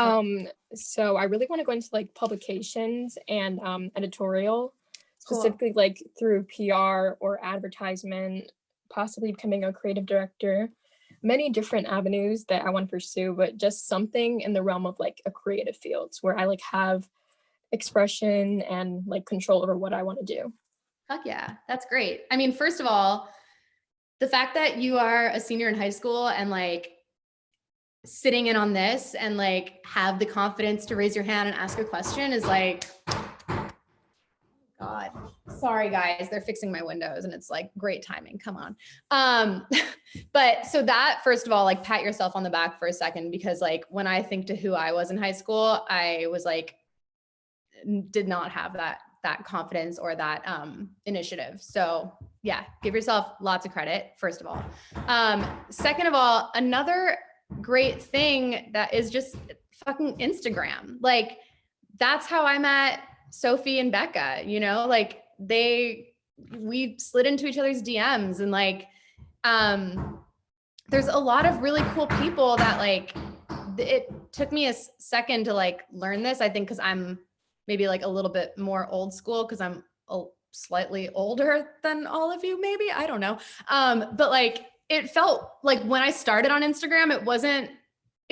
So I really want to go into like publications and editorial, Cool. specifically like through PR or advertisement, possibly becoming a creative director. Many different avenues that I want to pursue, but just something in the realm of like a creative fields where I like have expression and like control over what I want to do. Fuck yeah, that's great. I mean, first of all, the fact that you are a senior in high school and like sitting in on this and like have the confidence to raise your hand and ask a question is like, God, sorry guys, they're fixing my windows and it's like great timing, come on. But so that, first of all, like pat yourself on the back for a second, because like when I think to who I was in high school, I was like, did not have that confidence or that initiative. So yeah, give yourself lots of credit, first of all. Second of all, another great thing that is just fucking Instagram. Like that's how I met Sophie and Becca, like we slid into each other's DMs and like, there's a lot of really cool people that like, it took me a second to like learn this, I think, cause I'm maybe like a little bit more old school cause I'm slightly older than all of you, maybe, I don't know. But like, it felt like when I started on Instagram, it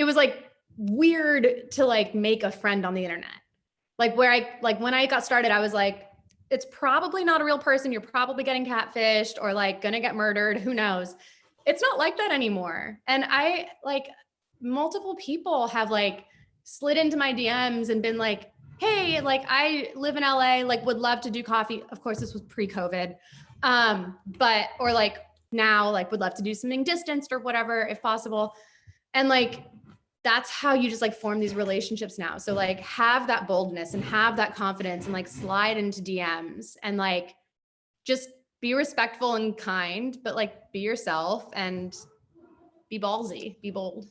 was like weird to like make a friend on the internet. Like when I got started, I was like, it's probably not a real person. You're probably getting catfished or like gonna get murdered. Who knows? It's not like that anymore. And I like multiple people have like slid into my DMs and been like, hey, like I live in LA, like would love to do coffee. Of course, this was pre-COVID. But, or like now, like would love to do something distanced or whatever, if possible. And like, that's how you just like form these relationships now. So like have that boldness and have that confidence and like slide into DMs and like just be respectful and kind, but like be yourself and be ballsy, be bold.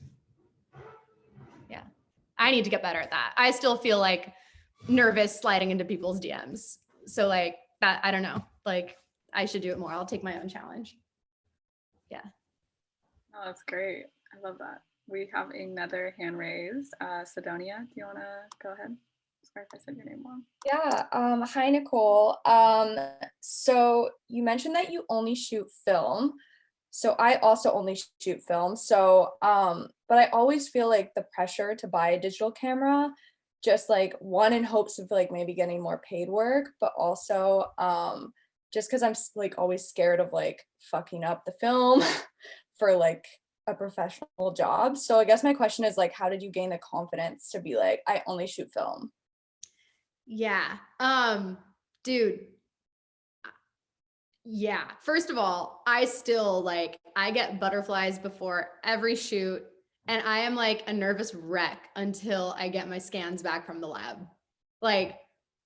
Yeah. I need to get better at that. I still feel like nervous sliding into people's DMs. So like that, I don't know, like I should do it more. I'll take my own challenge. Yeah. Oh, that's great. I love that. We have another hand raised. Sidonia, do you want to go ahead? Sorry if I said your name wrong. Yeah. Hi, Nicole. So you mentioned that you only shoot film. So I also only shoot film. So, but I always feel like the pressure to buy a digital camera, just like one in hopes of like maybe getting more paid work, but also just because I'm like always scared of like fucking up the film for like a professional job. So I guess my question is like, how did you gain the confidence to be like, I only shoot film? Yeah. Dude. Yeah. First of all, I still like, I get butterflies before every shoot, and I am like a nervous wreck until I get my scans back from the lab. Like,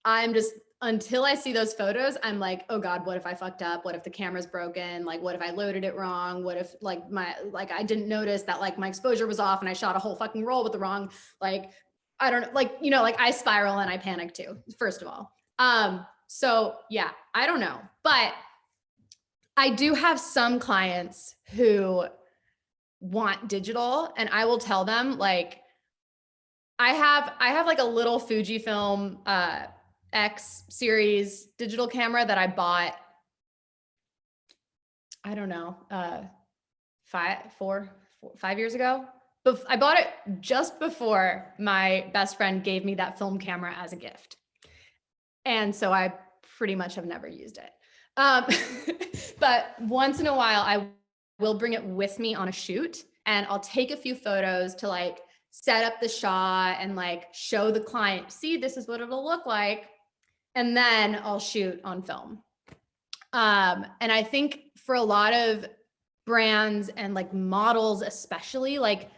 I'm just, until I see those photos, I'm like, oh God, what if I fucked up? What if the camera's broken? Like, what if I loaded it wrong? What if like I didn't notice that like my exposure was off and I shot a whole fucking roll with the wrong, like, I don't know, like, you know, like I spiral and I panic too, first of all. So yeah, I don't know, but I do have some clients who want digital, and I will tell them like, I have like a little Fujifilm X series digital camera that I bought, I don't know, 5 years ago. I bought it just before my best friend gave me that film camera as a gift. And so I pretty much have never used it. But once in a while, I will bring it with me on a shoot, and I'll take a few photos to like set up the shot and like show the client, see, this is what it'll look like. And then I'll shoot on film. And I think for a lot of brands and like models, especially, like,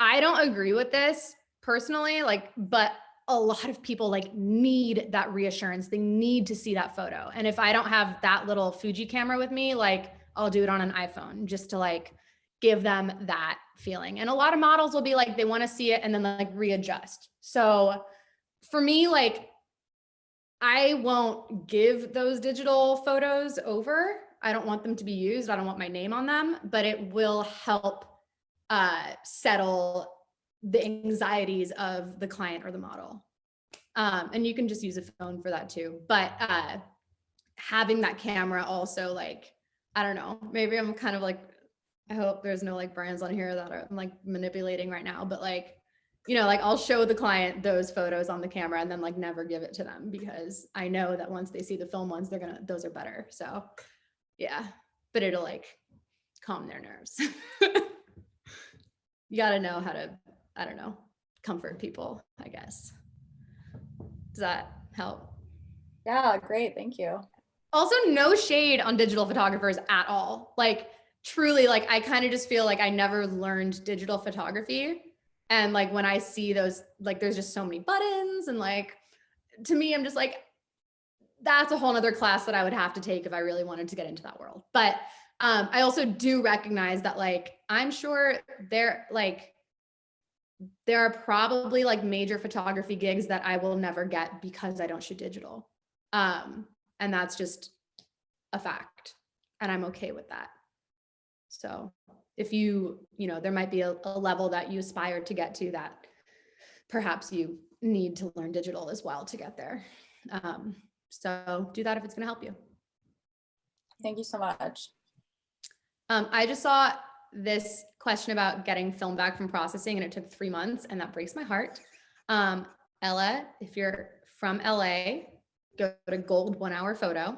I don't agree with this personally, like, but a lot of people like need that reassurance. They need to see that photo. And if I don't have that little Fuji camera with me, like I'll do it on an iPhone just to like give them that feeling. And a lot of models will be like, they want to see it and then like readjust. So for me, like, I won't give those digital photos over. I don't want them to be used. I don't want my name on them, but it will help settle the anxieties of the client or the model. And you can just use a phone for that too. But having that camera also, like, I don't know, maybe I'm kind of like, I hope there's no like brands on here that I'm like manipulating right now, but like, you know, like I'll show the client those photos on the camera and then like never give it to them, because I know that once they see the film ones, those are better. So yeah, but it'll like calm their nerves. You got to know how to, I don't know, comfort people, I guess. Does that help? Yeah, great. Thank you. Also, no shade on digital photographers at all. Like, truly, like, I kind of just feel like I never learned digital photography. And like, when I see those, like, there's just so many buttons. And like, to me, I'm just like, that's a whole nother class that I would have to take if I really wanted to get into that world. But I also do recognize that, like, I'm sure there are probably like major photography gigs that I will never get because I don't shoot digital. And that's just a fact. And I'm okay with that. So if you know, there might be a level that you aspire to get to that perhaps you need to learn digital as well to get there. So do that if it's going to help you. Thank you so much. I just saw this question about getting film back from processing, and it took 3 months, and that breaks my heart. Ella, if you're from LA, go to Gold 1 Hour Photo.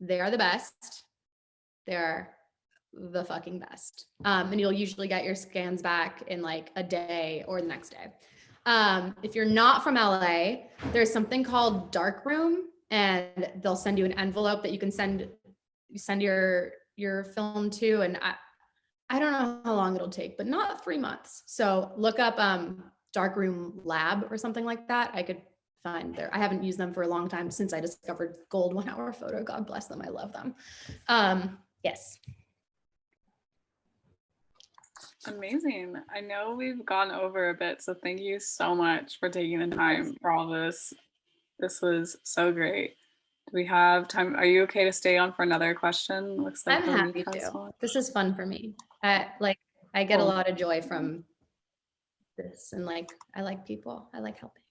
They are the best. They're the fucking best. And you'll usually get your scans back in like a day or the next day. If you're not from LA, there's something called Darkroom, and they'll send you an envelope that you can send your film to. And I don't know how long it'll take, but not 3 months. So look up Darkroom Lab or something like that. I could find there. I haven't used them for a long time, since I discovered Gold 1 Hour Photo. God bless them. I love them. Yes. Amazing. I know we've gone over a bit, so thank you so much for taking the time for all this. This was so great. Do we have time? Are you okay to stay on for another question? Looks like I'm Monique happy has to. one. This is fun for me. I get a Cool. lot of joy from this, and like I like people. I like helping.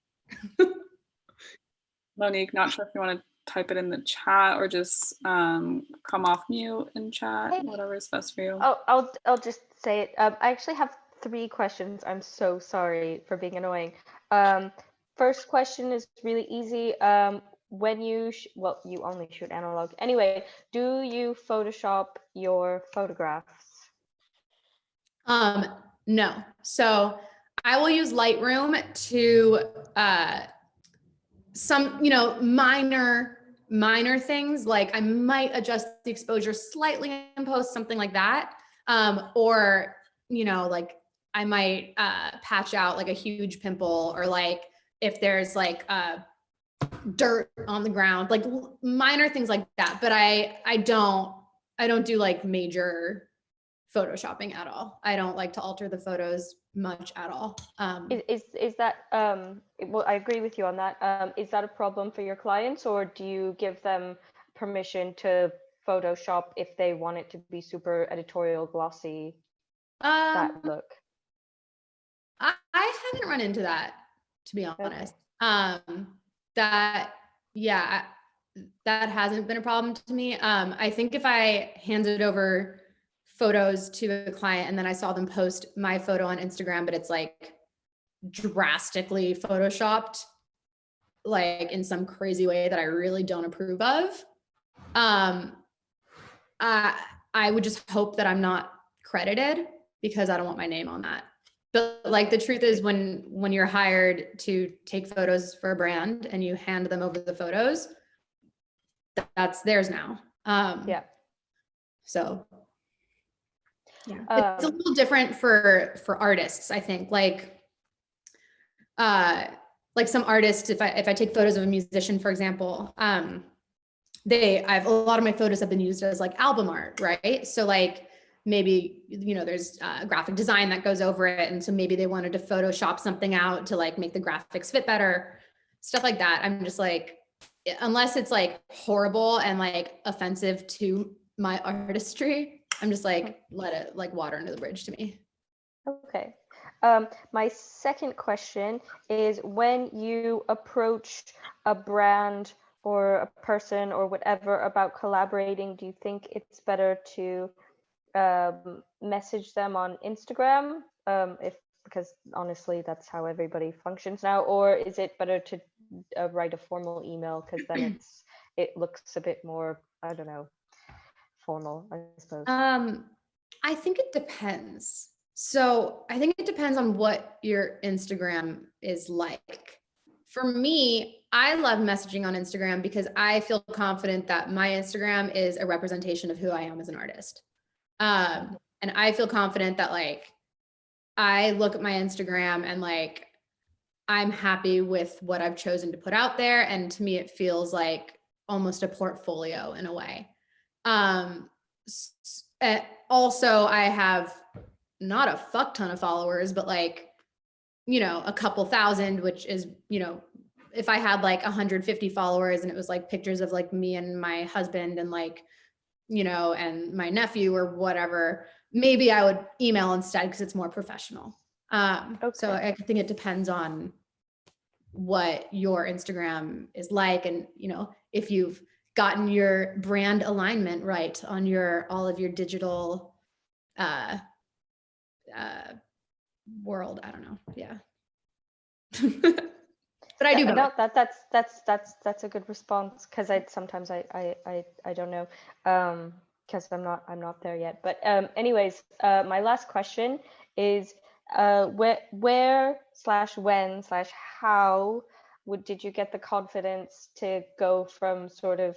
Monique, not sure if you want to type it in the chat or just come off mute and chat, Hey. whatever is best for you. I'll just say it. I actually have 3 questions. I'm so sorry for being annoying. First question is really easy. When you well, you only shoot analog. Anyway, do you Photoshop your photographs? No. So I will use Lightroom to some, minor things, like I might adjust the exposure slightly in post, something like that. Or, like I might patch out like a huge pimple, or like if there's like dirt on the ground, like minor things like that. But I don't do like major photoshopping at all. I don't like to alter the photos much at all. Is that well, I agree with you on that. Is that a problem for your clients, or do you give them permission to Photoshop if they want it to be super editorial, glossy, that look? I haven't run into that, to be honest. That hasn't been a problem to me. I think if I handed over photos to a client and then I saw them post my photo on Instagram, but it's like drastically photoshopped, like in some crazy way that I really don't approve of, I would just hope that I'm not credited, because I don't want my name on that. But like the truth is, when you're hired to take photos for a brand and you hand them over the photos, that's theirs now. Yeah. So yeah, it's a little different for artists, I think. Like some artists, if I take photos of a musician, for example, a lot of my photos have been used as like album art, right? So like maybe, there's graphic design that goes over it. And so maybe they wanted to Photoshop something out to like make the graphics fit better, stuff like that. I'm just like, unless it's like horrible and like offensive to my artistry, I'm just like, let it like water under the bridge to me. Okay. My second question is, when you approach a brand or a person or whatever about collaborating, do you think it's better to message them on Instagram, because honestly that's how everybody functions now, or is it better to write a formal email, because then it looks a bit more, I don't know, formal, I suppose? I think it depends. So I think it depends on what your Instagram is like. For me, I love messaging on Instagram because I feel confident that my Instagram is a representation of who I am as an artist. And I feel confident that like, I look at my Instagram and like, I'm happy with what I've chosen to put out there. And to me, it feels like almost a portfolio in a way. Also, I have not a fuck ton of followers, but like, a couple thousand, which is, if I had like 150 followers and it was like pictures of like me and my husband and like, and my nephew or whatever, maybe I would email instead because it's more professional. So I think it depends on what your Instagram is like, and if you've gotten your brand alignment right on all of your digital world. I don't know. Yeah. But I do both. No, that's a good response, because I sometimes I don't know, because I'm not there yet. But anyways, my last question is, where/when/how did you get the confidence to go from sort of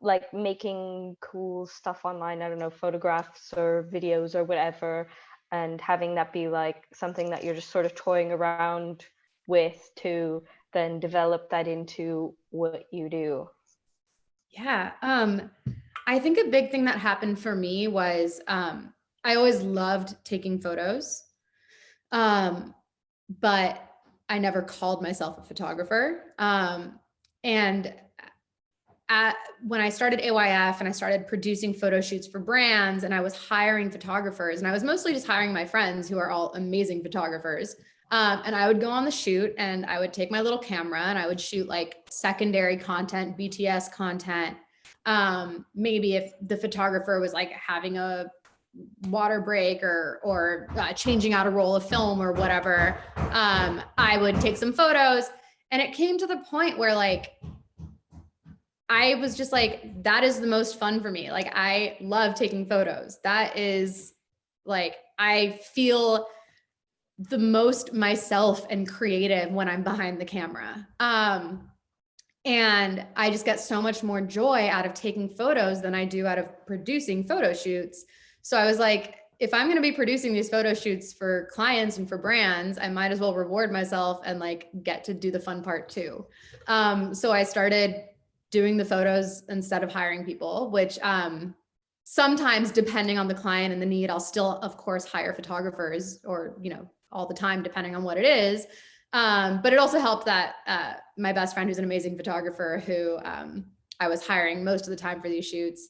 like making cool stuff online, I don't know, photographs or videos or whatever, and having that be like something that you're just sort of toying around with, to then develop that into what you do? Yeah. I think a big thing that happened for me was I always loved taking photos. But I never called myself a photographer. And when I started AYF and I started producing photo shoots for brands and I was hiring photographers, and I was mostly just hiring my friends who are all amazing photographers. And I would go on the shoot and I would take my little camera and I would shoot like secondary content, BTS content. Maybe if the photographer was like having a water break or changing out a roll of film or whatever, I would take some photos. And it came to the point where like, I was just like, that is the most fun for me. Like, I love taking photos. That is like, I feel the most myself and creative when I'm behind the camera. And I just get so much more joy out of taking photos than I do out of producing photo shoots. So I was like, if I'm going to be producing these photo shoots for clients and for brands, I might as well reward myself and like get to do the fun part too. So I started doing the photos instead of hiring people, which sometimes depending on the client and the need, I'll still, of course, hire photographers or, you know, all the time, depending on what it is. But it also helped that my best friend, who's an amazing photographer, who I was hiring most of the time for these shoots,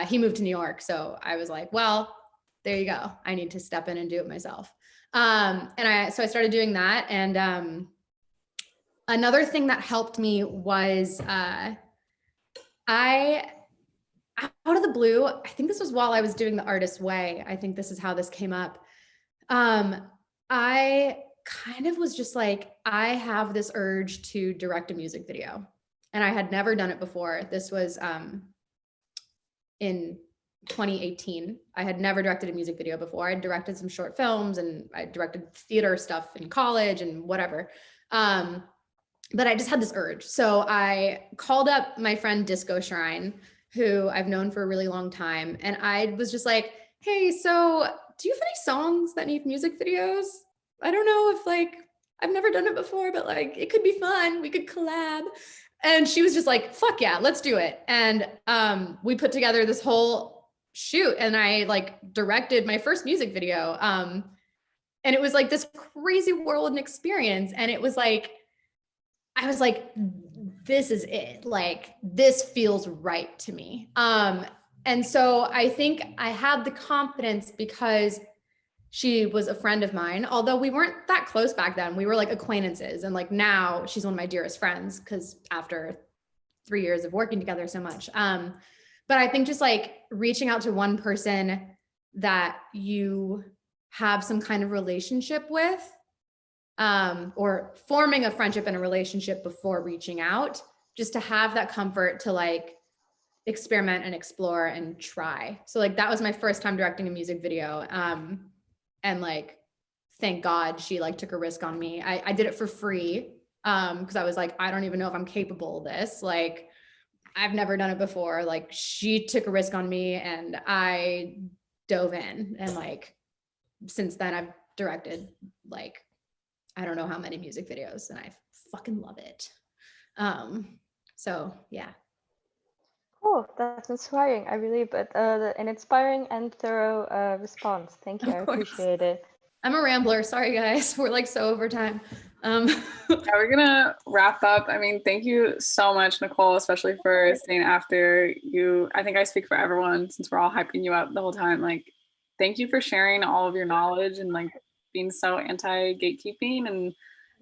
he moved to New York. So I was like, well, there you go. I need to step in and do it myself. So I started doing that. And another thing that helped me was out of the blue, I think this was while I was doing The Artist's Way. I think this is how this came up. I kind of was just like, I have this urge to direct a music video. And I had never done it before. This was in 2018. I had never directed a music video before. I directed some short films and I directed theater stuff in college and whatever. But I just had this urge. So I called up my friend Disco Shrine, who I've known for a really long time. And I was just like, hey, so do you have any songs that need music videos? I don't know if like, I've never done it before, but like, it could be fun. We could collab. And she was just like, fuck yeah, let's do it. And we put together this whole shoot and I like directed my first music video. And it was like this crazy whirlwind experience. And it was like, I was like, this is it. Like, this feels right to me. And so I think I had the confidence because she was a friend of mine, although we weren't that close back then. We were like acquaintances. And like now she's one of my dearest friends because after 3 years of working together so much. But I think just like reaching out to one person that you have some kind of relationship with, or forming a friendship and a relationship before reaching out, just to have that comfort to like experiment and explore and try. So like that was my first time directing a music video. And like, thank God she like took a risk on me. I did it for free because I was like, I don't even know if I'm capable of this. Like, I've never done it before. Like, she took a risk on me and I dove in. And like, since then I've directed like, I don't know how many music videos and I fucking love it. So yeah. Oh, that's inspiring. I really, but an inspiring and thorough response. Thank you. I appreciate it. I'm a rambler. Sorry, guys. We're like so over time. Yeah, we're gonna wrap up. I mean, thank you so much, Nicole, especially for staying after you. I think I speak for everyone since we're all hyping you up the whole time. Like, thank you for sharing all of your knowledge and like being so anti-gatekeeping and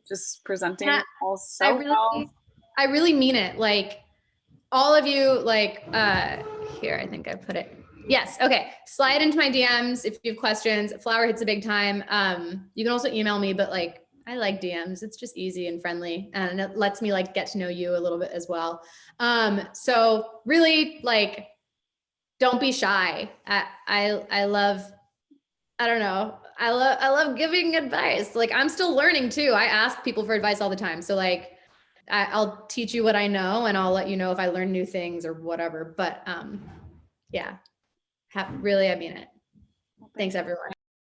just presenting all so well. I really mean it. Like, all of you, like, here, I think I put it. Yes. Okay. Slide into my DMs if you have questions. Flower hits a big time. You can also email me, but like, I like DMs. It's just easy and friendly and it lets me like get to know you a little bit as well. So really like, don't be shy. I love, I don't know. I love giving advice. Like, I'm still learning too. I ask people for advice all the time. So like, I'll teach you what I know and I'll let you know if I learn new things or whatever. But yeah, really, I mean it. Thanks everyone.